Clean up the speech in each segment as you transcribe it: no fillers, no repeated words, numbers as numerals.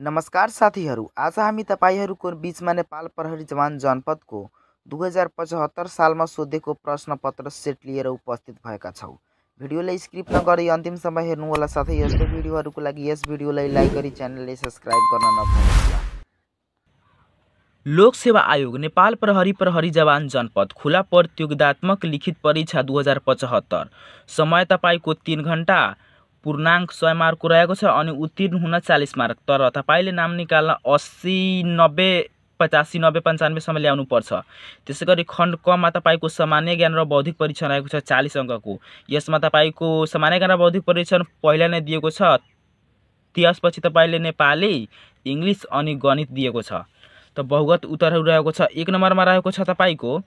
नमस्कार साथीहरू, आज हामी तपाईहरूको बीचमा नेपाल प्रहरी जवान जनपदको 2075 सालमा सोधेको प्रश्नपत्र सेट लिएर उपस्थित भएका छौँ। भिडियोलाई स्क्रिप्ट नगरी अन्तिमसम्म हेर्नुहोला। साथै यस्तो भिडियोहरूको लागि यस भिडियोलाई लाइक गरी च्यानललाई सब्स्क्राइब गर्न नभुल्नुहोला। लोक सेवा आयोग नेपाल प्रहरी जवान जनपद खुला प्रतियोगितात्मक लिखित परीक्षा 2075 समय तपाईको 3 घण्टा पूर्णाङ्क 100 मार्कको रहेको छ अनि उत्तीर्ण हुन 40 मार्क। तर तपाईले नाम निकाल्न 80, 90, 85, 90, 95 सम्म ल्याउनु पर्छ। त्यसैगरी खण्ड क मा तपाईको सामान्य ज्ञान र बौद्धिक परीक्षण रहेको छ 40 अङ्कको। यसमा तपाईको सामान्य ज्ञान र बौद्धिक परीक्षण पहिला नै दिएको छ। त्यसपछि तपाईले नेपाली, इंग्लिश अनि गणित दिएको छ। त बहुगत उत्तरहरू रहेको छ। 1 नम्बरमा रहेको छ तपाईको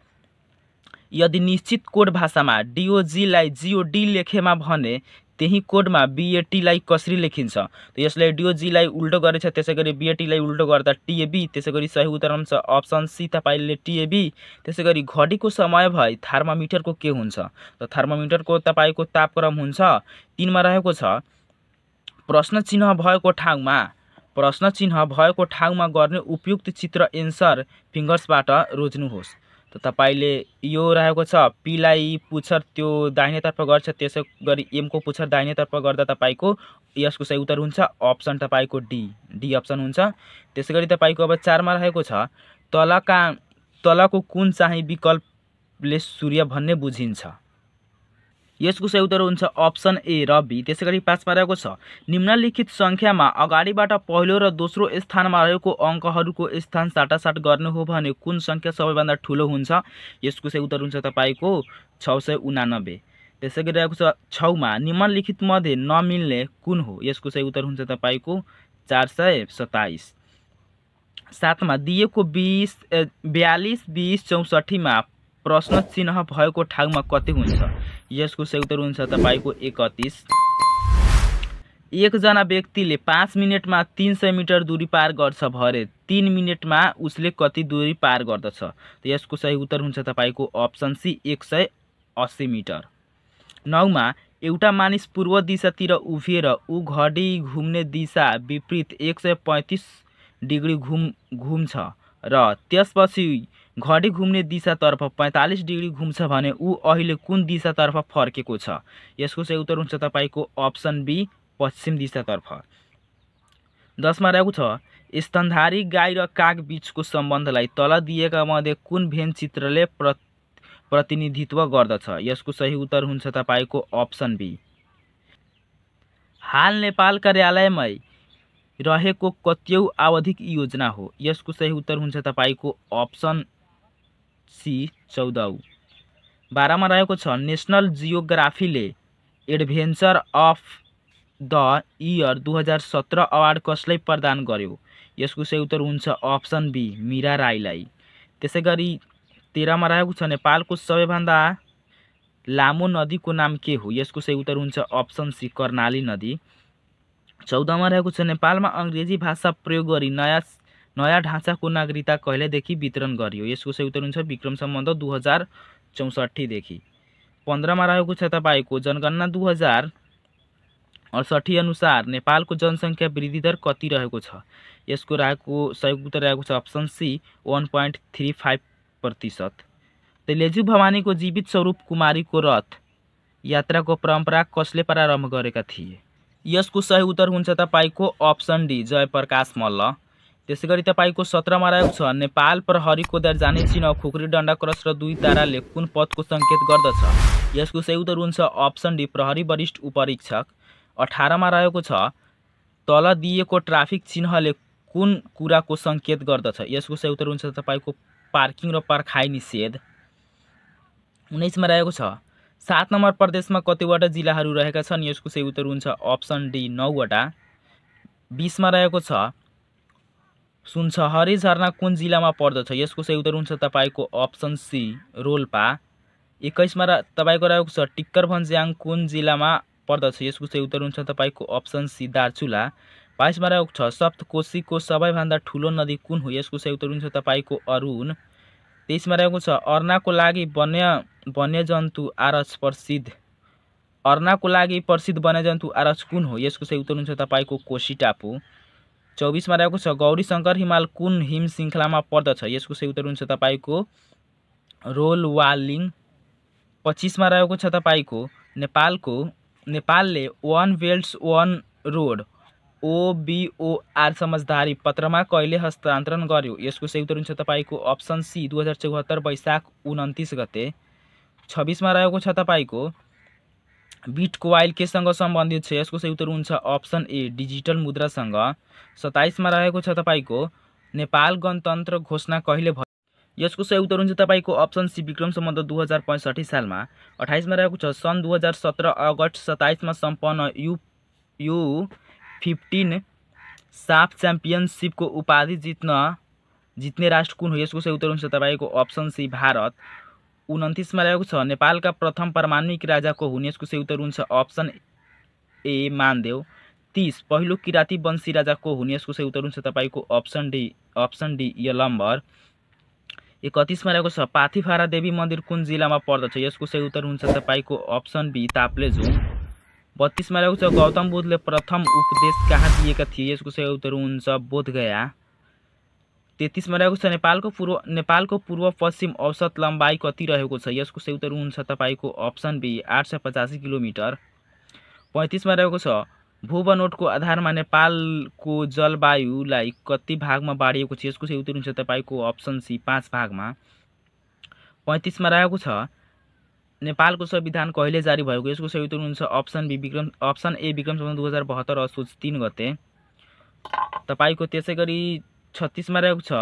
यदि निश्चित कोड भाषामा DOG लाई GOD लेखेमा भने त्यही कोडमा BAT लाई कसरी लेखिन्छ? त यसलाई DOG लाई उल्टो गरेछ, त्यसैगरी BAT लाई उल्टो गर्दा TAB। त्यसैगरी सही उत्तरमा छ अप्सन सी तपाईले TAB। त्यसैगरी घडीको समय भई थर्मोमिटरको के हुन्छ? त थर्मोमिटरको तपाईको तापक्रम हुन्छ। 3 मा रहेको छ प्रश्न चिन्ह भएको ठाउँमा गर्ने उपयुक्त चित्र एन्सर फिंगर्सबाट रोज्नुहोस्। त तपाईले यो रहेको छ पी लाई पुच्छर त्यो दाहिनेतर्फ गर्छ, त्यसैगरी एम को पुच्छर दाहिनेतर्फ गर्दा तपाईको यसको सही उत्तर हुन्छ अप्सन तपाईको डी अप्सन हुन्छ। त्यसैगरी तपाईको अब 4 मा रहेको छ तलको कुन चाहिँ विकल्पले सूर्य भन्ने बुझिन्छ? यसको सही उत्तर हुन्छ अप्सन ए र बी। त्यसैगरी 5 मा रहेको छ निम्नलिखित संख्यामा अगाडिबाट पहिलो र दोस्रो स्थानमा रहेको अङ्कहरूको स्थान साटासाट गर्ने हो भने कुन संख्या सबैभन्दा ठूलो हुन्छ? यसको सही उत्तर हुन्छ तपाईको 689। त्यसैगरी रहेको छ 6 मा निम्नलिखित मध्ये नमिल्ने कुन हो? यसको सही उत्तर हुन्छ तपाईको 427। 7 मा दिएको 42, 20, 64 मा प्रश्न चिन्ह भएको ठाउँमा कति हुन्छ? यसको सही उत्तर हुन्छ तपाईको 31। एकजना व्यक्तिले 5 मिनेटमा 300 मिटर दूरी पार गर्छ भने 3 मिनेटमा उसले कति दूरी पार गर्दछ? त यसको सही उत्तर हुन्छ तपाईको अप्सन सी 180 मिटर। 9 मा एउटा मानिस पूर्व दिशातिर उभिएर ऊ घडी घुम्ने दिशा विपरीत 135 डिग्री घुम्छ र त्यसपछि घडी घुम्ने दिशातर्फ 45 डिग्री घुम्छ भने ऊ अहिले कुन दिशातर्फ फर्केको छ? यसको सही उत्तर हुन्छ तपाईको अप्सन बी पश्चिम दिशातर्फ। 10 मा रहेको छ स्तनधारी गाई र काग बीचको सम्बन्धलाई तल दिएका मध्ये कुन भेन चित्रले प्रतिनिधित्व गर्दछ? यसको सही उत्तर हुन्छ तपाईको अप्सन बी। हाल नेपाल कार्यालयमै रहेको कत्यौं आवधिक योजना हो? यसको सही उत्तर हुन्छ तपाईको अप्सन सी 14। 12 मा रहेको छ नेशनल जियोग्राफीले adventure of the year 2017 award कसलाई प्रदान गर्यो? यसको सही उत्तर हुन्छ अप्सन बी मीरा राईलाई। त्यसैगरी 13 मा रहेको छ नेपालको सबैभन्दा लामो नदीको नाम के हो? यसको सही उत्तर हुन्छ अप्सन सी कर्णाली नदी। 14 मा रहेको छ नेपालमा अंग्रेजी भाषा प्रयोग गरी नयाँ ढाँचाको नागरिकता कहिलेदेखि वितरण गरियो? यसको सही उत्तर हुन्छ विक्रम सम्बन्ध 2064 देखि। 15 मा रहेको छ तपाईको जनगणना 2068 अनुसार नेपालको जनसङ्ख्या वृद्धि दर कति रहेको छ? यसको सही उत्तर रहेको छ अप्सन सी 1.35%। तेलेजु भवानीको जीवित स्वरूप कुमारीको रथ यात्राको परम्परा कसले प्रारम्भ गरेका थिए? यसको सही उत्तर हुन्छ तपाईको अप्सन डी जयप्रकाश मल्ल। त्यसैगरी तपाईको 17 मा रहेको छ नेपाल प्रहरीको दर्जाने चिन्ह खुकुरी डण्डा क्रस र 2 ताराले कुन पदको संकेत गर्दछ? यसको सही उत्तर हुन्छ अप्सन डी प्रहरी वरिष्ठ उपरीक्षक। 18 मा रहेको छ तल दिएको ट्राफिक चिन्हले कुन कुराको संकेत गर्दछ? यसको सही उत्तर हुन्छ तपाईको पार्किङ र पर्खाइ निषेध। 19 मा रहेको छ 7 नम्बर प्रदेशमा कतिवटा जिल्लाहरू रहेका छन्? यसको सही उत्तर हुन्छ अप्सन डी 9 वटा। 20 मा रहेको छ सुनसहरी झरना कुन जिल्लामा पर्दछ? यसको सही उत्तर हुन्छ तपाईको अप्सन सी रोल्पा। 21 मा तपाईको रहेको छ टिक्कर भन्ज्याङ कुन जिल्लामा पर्दछ? यसको सही उत्तर हुन्छ तपाईको अप्सन सी दार्चुला। 22 मा रहेको छ सप्तकोशीको सबैभन्दा ठूलो नदी कुन हो? यसको सही उत्तर हुन्छ तपाईको अरुण। 23 मा रहेको छ अर्नाको लागि वन्यजन्तु आरक्ष प्रसिद्ध वन्यजन्तु आरक्ष कुन हो? यसको सही उत्तर हुन्छ तपाईको कोशी टापु। 24 मा रहेको छ गौरीशङ्कर हिमाल कुन हिम श्रृङ्खलामा पर्दछ? यसको सही उत्तर हुन्छ तपाईँको रोलवालिङ। 25 मा रहेको छ तपाईँको नेपालले वन बेल्ट वन रोड OBOR समझदारी पत्रमा कहिले हस्तान्तरण गर्यो? यसको सही उत्तर हुन्छ तपाईँको अप्सन सी 2074 वैशाख 29 गते। 26 मा रहेको छ तपाईँको बिटकोइन केसँग सम्बन्धित छ? यसको सही उत्तर हुन्छ अप्सन ए डिजिटल मुद्रासँग। 27 मा रहेको छ तपाईँको नेपाल गणतन्त्र घोषणा कहिले भयो? यसको सही उत्तर हुन्छ तपाईँको अप्सन सी विक्रम सम्वत 2065 सालमा। 28 मा रहेको छ सन् 2017 अगस्त 27 मा सम्पन्न U15 साफ च्याम्पियनसिपको उपाधि जित्ने राष्ट्र कुन हो? यसको सही उत्तर हुन्छ तपाईँको अप्सन सी भारत। 29 मा रहेको छ नेपालका प्रथम परमाणुविक राजा को हुन्? यसको सही उत्तर हुन्छ अप्सन ए मानदेव। 30 पहिलो किराँती वंशी राजा को हुन्? यसको सही उत्तर हुन्छ तपाईँको अप्सन डी यलम्बर। 31 मा रहेको छ पाथिफारा देवी मन्दिर कुन जिल्लामा पर्दछ? यसको सही उत्तर हुन्छ तपाईँको अप्सन बी ताप्लेजुङ। 32 मा रहेको छ गौतम बुद्धले प्रथम उपदेश कहाँ दिएका थिए? यसको सही उत्तर हुन्छ बोधगया। 33 मा रहेको छ नेपालको पूर्व पश्चिम औसत लम्बाइ कति रहेको छ? यसको सही उत्तर हुन्छ तपाईँको अप्सन बी 885 किलोमिटर। 35 मा रहेको छ भूबनोटको आधारमा नेपालको जलवायुलाई कति भागमा बाँडिएको छ? यसको सही उत्तर हुन्छ तपाईँको अप्सन सी 5 भागमा। 35 मा रहेको छ नेपालको संविधान कहिले जारी भएको? यसको सही उत्तर हुन्छ अप्सन ए विक्रम सम्वत 2072 असोज 3 गते। तपाईँको त्यसै गरी 36 मा रहेको छ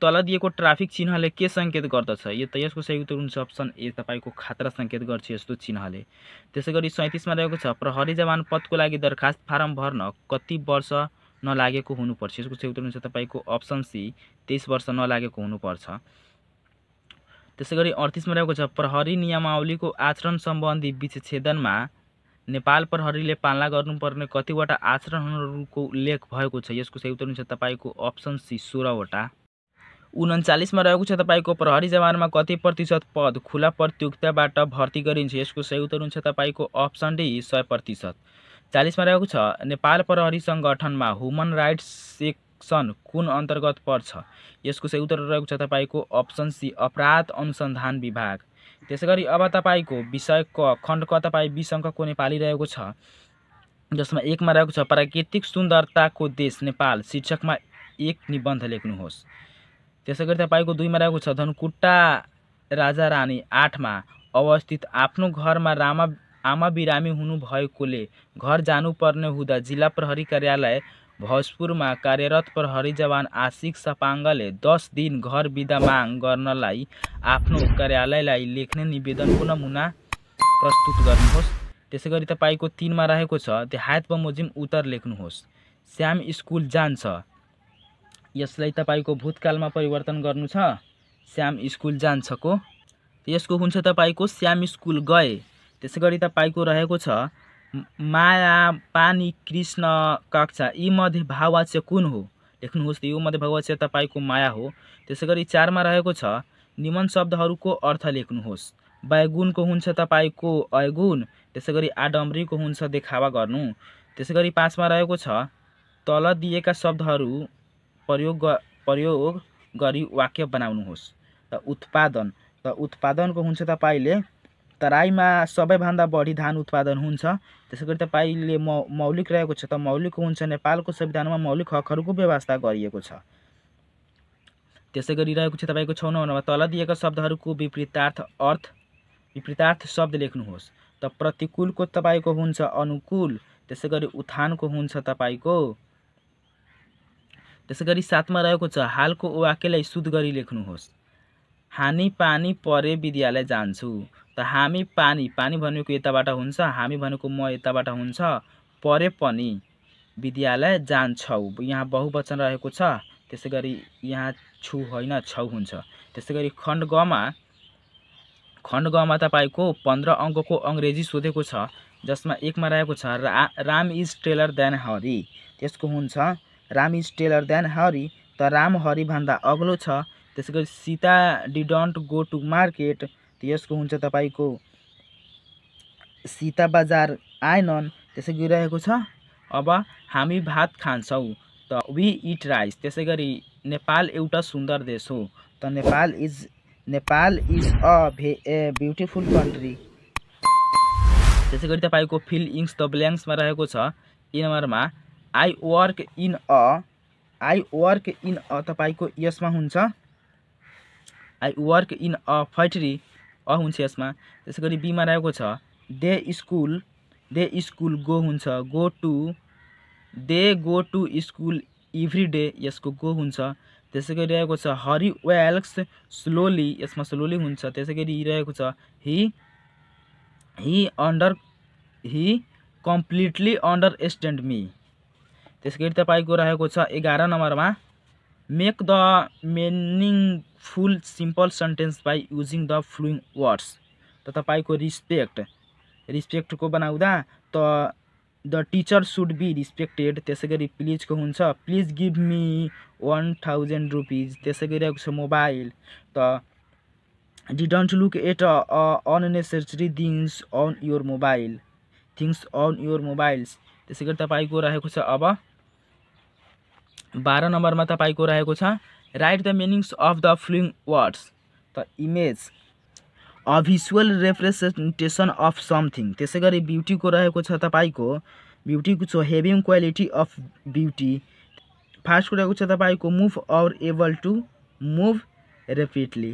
तल दिएको ट्राफिक चिन्हले के सङ्केत गर्दछ? यसको सही उत्तर हुन्छ अप्सन ए तपाईँको खतरा सङ्केत गर्छ यस्तो चिन्हले। त्यसै गरी 37 मा रहेको छ प्रहरी जवान पदको लागि दरखास्त फारम भर्न कति वर्ष नलागेको हुनुपर्छ? यसको सही उत्तर हुन्छ तपाईँको अप्सन सी 23 वर्ष नलागेको हुनुपर्छ। त्यसै गरी 38 मा रहेको छ प्रहरी नियमावलीको आचरण सम्बन्धी विच्छेदनमा नेपाल प्रहरीले पालना गर्नुपर्ने कतिवटा आचरणहरूको उल्लेख भएको छ? यसको सही उत्तर हुन्छ तपाईँको अप्सन सी 16 वटा। 39 मा रहेको छ तपाईँको प्रहरी जवानमा कति प्रतिशत पद खुला प्रतियोगिताबाट भर्ती गरिन्छ? यसको सही उत्तर हुन्छ तपाईँको अप्सन डी 100%। 40 मा रहेको छ नेपाल प्रहरी सङ्गठनमा ह्युमन राइट्स सेक्सन कुन अन्तर्गत पर्छ? यसको सही उत्तर रहेको छ तपाईँको अप्सन सी अपराध अनुसन्धान विभाग। त्यसै गरी अब तपाईँको विषय क खण्ड क तपाईँ 20 अङ्कको नेपाली रहेको छ, जसमा 1 मा रहेको छ प्राकृतिक सुन्दरताको देश नेपाल शीर्षकमा एक निबन्ध लेख्नुहोस्। त्यसै गरी तपाईँको 2 मा रहेको छ धनकुटा राजा रानी 8 मा अवस्थित आफ्नो घरमा आमा बिरामी हुनुभएकोले घर जानुपर्ने हुँदा जिल्ला प्रहरी कार्यालय भोजपुरमा कार्यरत प्रहरी जवान आशिक सपाङ्गले 10 दिन घर बिदा माग गर्नलाई आफ्नो कार्यालयलाई लेख्ने निवेदनको नमुना प्रस्तुत गर्नुहोस्। त्यसै गरी तपाईँको 3 मा रहेको छ देहायत बमोजिम उत्तर लेख्नुहोस्। श्याम स्कुल जान्छ, यसलाई तपाईँको भूतकालमा परिवर्तन गर्नु छ। श्याम स्कुल जान्छको यसको हुन्छ तपाईँको श्याम स्कुल गए। त्यसै गरी तपाईँको रहेको छ माया पानी कृष्ण कक्षा यी मध्ये भाववाच्य कुन हो? लेख्नुहोस्। यो मध्ये भाववाच्य तपाईँको माया हो। त्यसै गरी 4 मा रहेको छ निम्न शब्दहरूको अर्थ लेख्नुहोस्। बैगुनको हुन्छ तपाईँको अयगुण। त्यसै गरी आडम्बरीको हुन्छ देखावा गर्नु। त्यसै गरी 5 मा रहेको छ तल दिएका शब्दहरू प्रयोग गरी वाक्य बनाउनुहोस्। उत्पादनको हुन्छ तपाईँले तराईमा सबैभन्दा बढी धान उत्पादन हुन्छ। त्यसै गरी तपाईँले मौलिक रहेको छ त मौलिक हुन्छ नेपालको संविधानमा मौलिक हकहरूको व्यवस्था गरिएको छ। त्यसै गरी रहेको छ तपाईँको 6 नम्बरमा तल दिएका शब्दहरूको विपरीतार्थ शब्द लेख्नुहोस्। त प्रतिकूलको तपाईँको हुन्छ अनुकूल। त्यसै गरी उत्थानको हुन्छ तपाईँको। त्यसै गरी 7 मा रहेको छ हालको वाक्यलाई शुद्ध गरी लेख्नुहोस्। हामी पानी परे विद्यालय जान्छु। त हामी पानी भनेको यताबाट हुन्छ, हामी भनेको म यताबाट हुन्छ, परे पनि विद्यालय जान्छौ यहाँ बहुवचन रहेको छ। त्यसै गरी यहाँ छु होइन छौ हुन्छ। त्यसै गरी खण्ड ग मा तपाईँको 15 अङ्कको अङ्ग्रेजी सोधेको छ, जसमा 1 मा रहेको छ Ram is taller than Hari. त्यसको हुन्छ Ram is taller than Hari, त राम हरि भन्दा अग्लो छ। त्यसै गरी Sita didn't go to market, त्यसको हुन्छ तपाईँको सीता बजार आएनन्। त्यसै गरी रहेको छ अब हामी भात खान्छौँ त वी इट राइस। त्यसै गरी नेपाल एउटा सुन्दर देश हो त Nepal is a beautiful country. त्यसै गरी तपाईँको फिल इङ्स द ब्ल्याङ्क्समा रहेको छ ए नम्बरमा आई वर्क इन अ तपाईँको यसमा हुन्छ I work in a factory हुन्छ यसमा। त्यसै गरी बीमा रहेको छ दे स्कुल गो हुन्छ they go to school every day, यसको गो हुन्छ। त्यसै गरी रहेको छ हरि वेल्क्स स्लोली, यसमा स्लोली हुन्छ। त्यसै गरी रहेको छ ही कम्प्लिटली अन्डरस्ट्यान्ड मी। त्यसै गरी तपाईँको रहेको छ 11 नम्बरमा make the meaningful simple sentence by using the following words. त तपाईँको रिस्पेक्टको बनाउँदा त the teacher should be respected. त्यसै गरी प्लिजको हुन्छ प्लिज गिभ मी 1000 रुपिज। त्यसै गरी रहेको छ मोबाइल त didn't look at unnecessary things on your mobiles. त्यसै गरी तपाईँको रहेको छ अब 12 नम्बरमा तपाईँको रहेको छ write the meanings of the following words. त image a visual representation of something. त्यसै गरी ब्युटीको रहेको छ तपाईँको ब्युटीको छ हेभिङ क्वालिटी अफ ब्युटी। फर्स्टको रहेको छ तपाईँको move or able to move rapidly.